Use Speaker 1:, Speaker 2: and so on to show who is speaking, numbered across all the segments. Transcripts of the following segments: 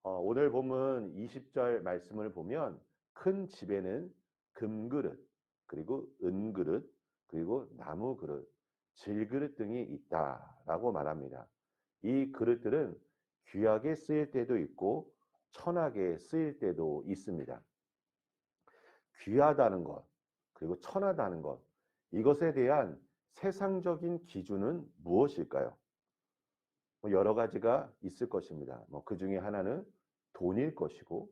Speaker 1: 오늘 본문 20절 말씀을 보면 큰 집에는 금그릇, 그리고 은그릇, 그리고 나무그릇, 질그릇 등이 있다라고 말합니다. 이 그릇들은 귀하게 쓰일 때도 있고 천하게 쓰일 때도 있습니다. 귀하다는 것, 그리고 천하다는 것, 이것에 대한 세상적인 기준은 무엇일까요? 여러 가지가 있을 것입니다. 그 중에 하나는 돈일 것이고,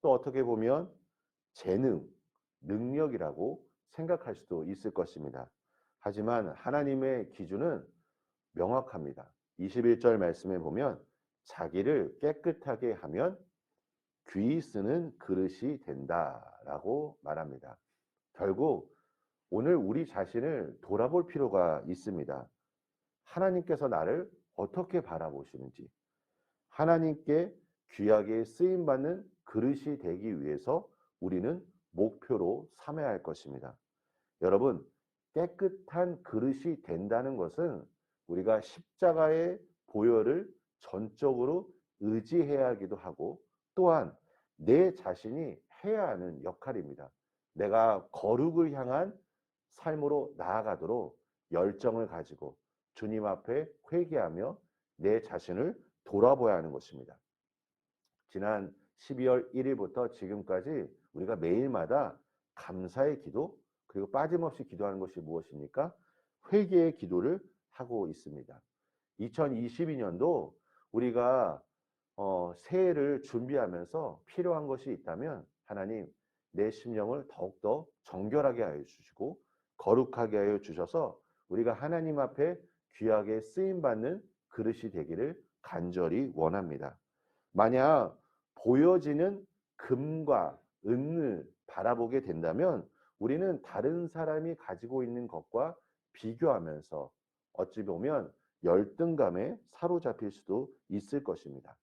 Speaker 1: 또 어떻게 보면 재능, 능력이라고 생각할 수도 있을 것입니다. 하지만 하나님의 기준은 명확합니다. 21절 말씀에 보면 자기를 깨끗하게 하면 귀 쓰는 그릇이 된다라고 말합니다. 결국 오늘 우리 자신을 돌아볼 필요가 있습니다. 하나님께서 나를 어떻게 바라보시는지, 하나님께 귀하게 쓰임받는 그릇이 되기 위해서 우리는 목표로 삼아야 할 것입니다. 여러분, 깨끗한 그릇이 된다는 것은 우리가 십자가의 보혈을 전적으로 의지해야 하기도 하고, 또한 내 자신이 해야 하는 역할입니다. 내가 거룩을 향한 삶으로 나아가도록 열정을 가지고 주님 앞에 회개하며 내 자신을 돌아봐야 하는 것입니다. 지난 12월 1일부터 지금까지 우리가 매일마다 감사의 기도, 그리고 빠짐없이 기도하는 것이 무엇입니까? 회개의 기도를 하고 있습니다. 2022년도 우리가 새해를 준비하면서 필요한 것이 있다면, 하나님, 내 심령을 더욱더 정결하게 하여 주시고 거룩하게 하여 주셔서 우리가 하나님 앞에 귀하게 쓰임받는 그릇이 되기를 간절히 원합니다. 만약 보여지는 금과 은을 바라보게 된다면 우리는 다른 사람이 가지고 있는 것과 비교하면서 어찌 보면 열등감에 사로잡힐 수도 있을 것입니다.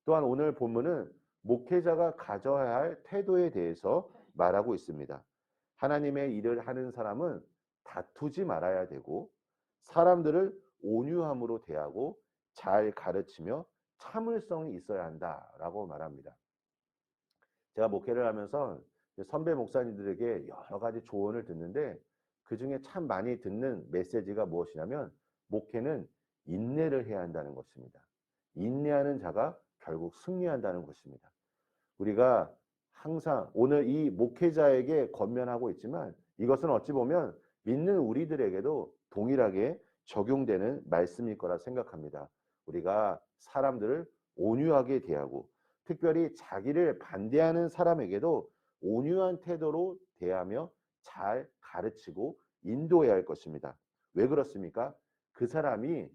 Speaker 1: 또한 오늘 본문은 목회자가 가져야 할 태도에 대해서 말하고 있습니다. 하나님의 일을 하는 사람은 다투지 말아야 되고, 사람들을 온유함으로 대하고 잘 가르치며 참을성이 있어야 한다라고 말합니다. 제가 목회를 하면서 선배 목사님들에게 여러 가지 조언을 듣는데, 그 중에 참 많이 듣는 메시지가 무엇이냐면 목회는 인내를 해야 한다는 것입니다. 인내하는 자가 결국 승리한다는 것입니다. 우리가 항상 오늘 이 목회자에게 권면하고 있지만, 이것은 어찌 보면 믿는 우리들에게도 동일하게 적용되는 말씀일 거라 생각합니다. 우리가 사람들을 온유하게 대하고, 특별히 자기를 반대하는 사람에게도 온유한 태도로 대하며 잘 가르치고 인도해야 할 것입니다. 왜 그렇습니까? 그 사람이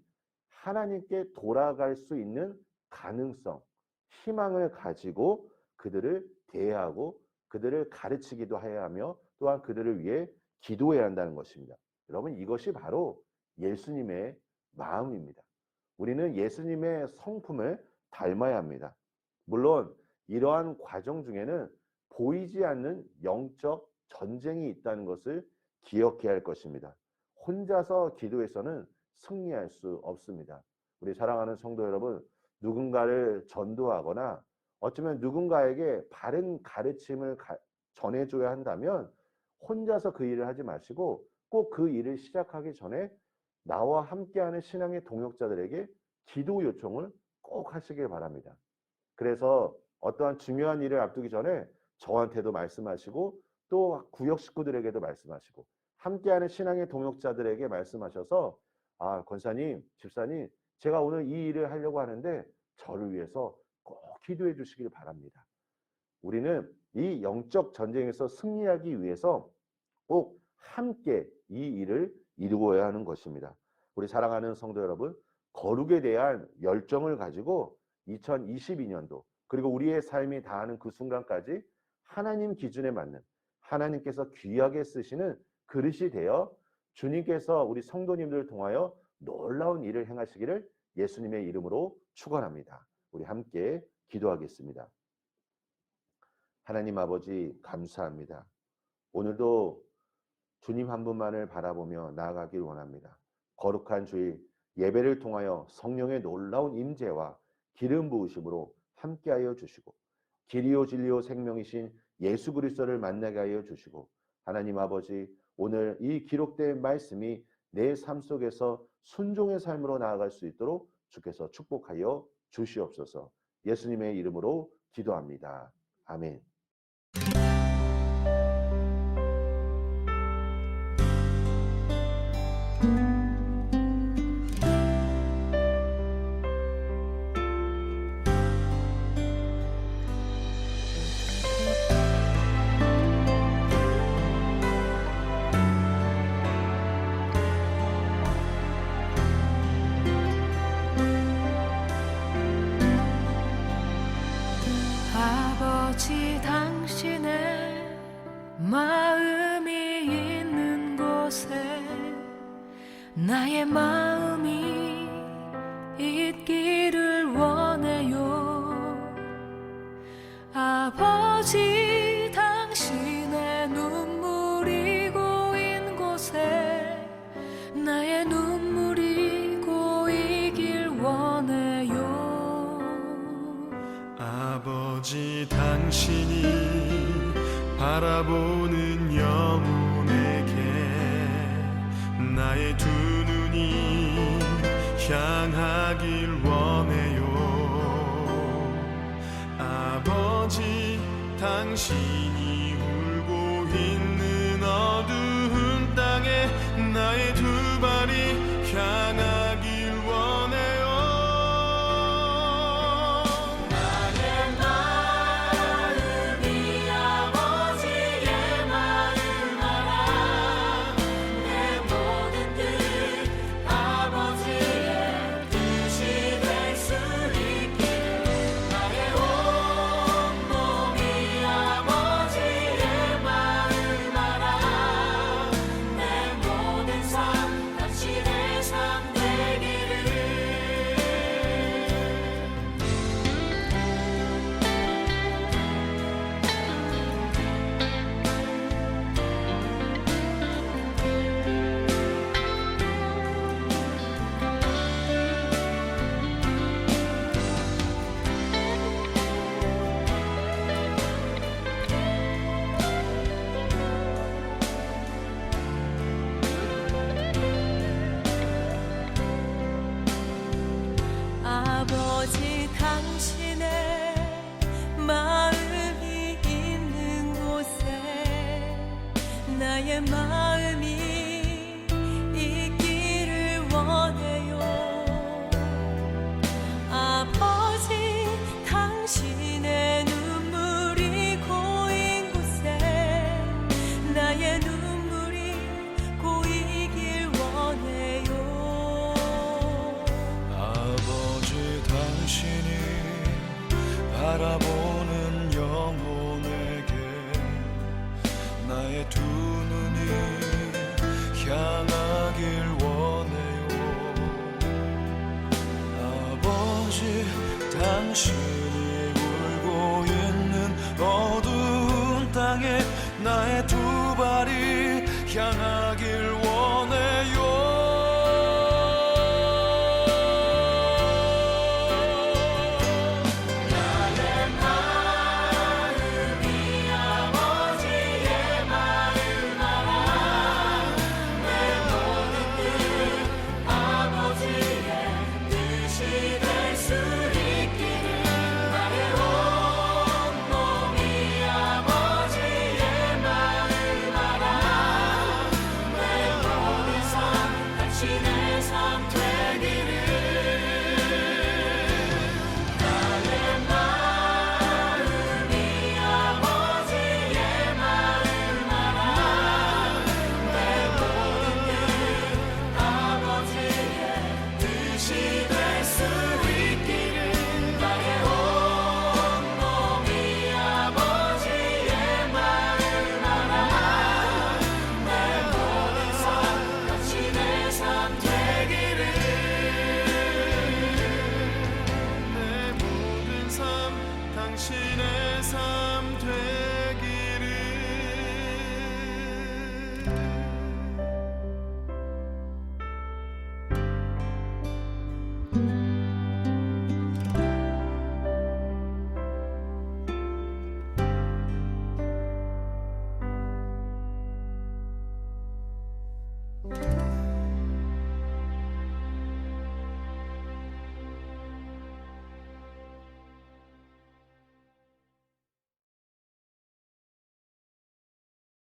Speaker 1: 하나님께 돌아갈 수 있는 가능성, 희망을 가지고 그들을 대하고 그들을 가르치기도 해야 하며, 또한 그들을 위해 기도해야 한다는 것입니다. 여러분, 이것이 바로 예수님의 마음입니다. 우리는 예수님의 성품을 닮아야 합니다. 물론 이러한 과정 중에는 보이지 않는 영적 전쟁이 있다는 것을 기억해야 할 것입니다. 혼자서 기도해서는 승리할 수 없습니다. 우리 사랑하는 성도 여러분, 누군가를 전도하거나 어쩌면 누군가에게 바른 가르침을 전해줘야 한다면 혼자서 그 일을 하지 마시고 꼭 그 일을 시작하기 전에 나와 함께하는 신앙의 동역자들에게 기도 요청을 꼭 하시길 바랍니다. 그래서 어떠한 중요한 일을 앞두기 전에 저한테도 말씀하시고, 또 구역 식구들에게도 말씀하시고, 함께하는 신앙의 동역자들에게 말씀하셔서, 권사님, 집사님, 제가 오늘 이 일을 하려고 하는데 저를 위해서 꼭 기도해 주시길 바랍니다. 우리는 이 영적 전쟁에서 승리하기 위해서 꼭 함께 이 일을 이루어야 하는 것입니다. 우리 사랑하는 성도 여러분, 거룩에 대한 열정을 가지고 2022년도, 그리고 우리의 삶이 다하는 그 순간까지 하나님 기준에 맞는, 하나님께서 귀하게 쓰시는 그릇이 되어 주님께서 우리 성도님들을 통하여 놀라운 일을 행하시기를 예수님의 이름으로 축원합니다. 우리 함께 기도하겠습니다. 하나님 아버지, 감사합니다. 오늘도 주님 한 분만을 바라보며 나아가길 원합니다. 거룩한 주일 예배를 통하여 성령의 놀라운 임재와 기름 부으심으로 함께하여 주시고 길이요 진리요 생명이신 예수 그리스도를 만나게 하여 주시고 하나님 아버지 오늘 이 기록된 말씀이 내 삶 속에서 순종의 삶으로 나아갈 수 있도록 주께서 축복하여 주시옵소서. 예수님의 이름으로 기도합니다. 아멘.
Speaker 2: 아버지 당신의 마음이 있는 곳에 나의 마음이 있기를 원해요. 아버지 당신의 눈물이 고인 곳에 나의 눈물이 고이길 원해요.
Speaker 3: 아버지 당신이 바라보는 영혼에게 나의 두 눈이 향하길 원해요. 아버지 당신이 울고 있는 어두운 땅에 나의 두 발이 향하길 원해요.
Speaker 2: 아버지 당신의 마음이 있는 곳에 나의 마음이 있기를 원해요. 아버지 당신의 눈물이 고인 곳에 나의 눈물이 고이길 원해요.
Speaker 3: 당신이 바라보는 영혼에게 나의 두 눈이 향하길 원해요. 아버지 당신이 울고 있는 어두운 땅에 나의 두 발이 향하길 원해요. 주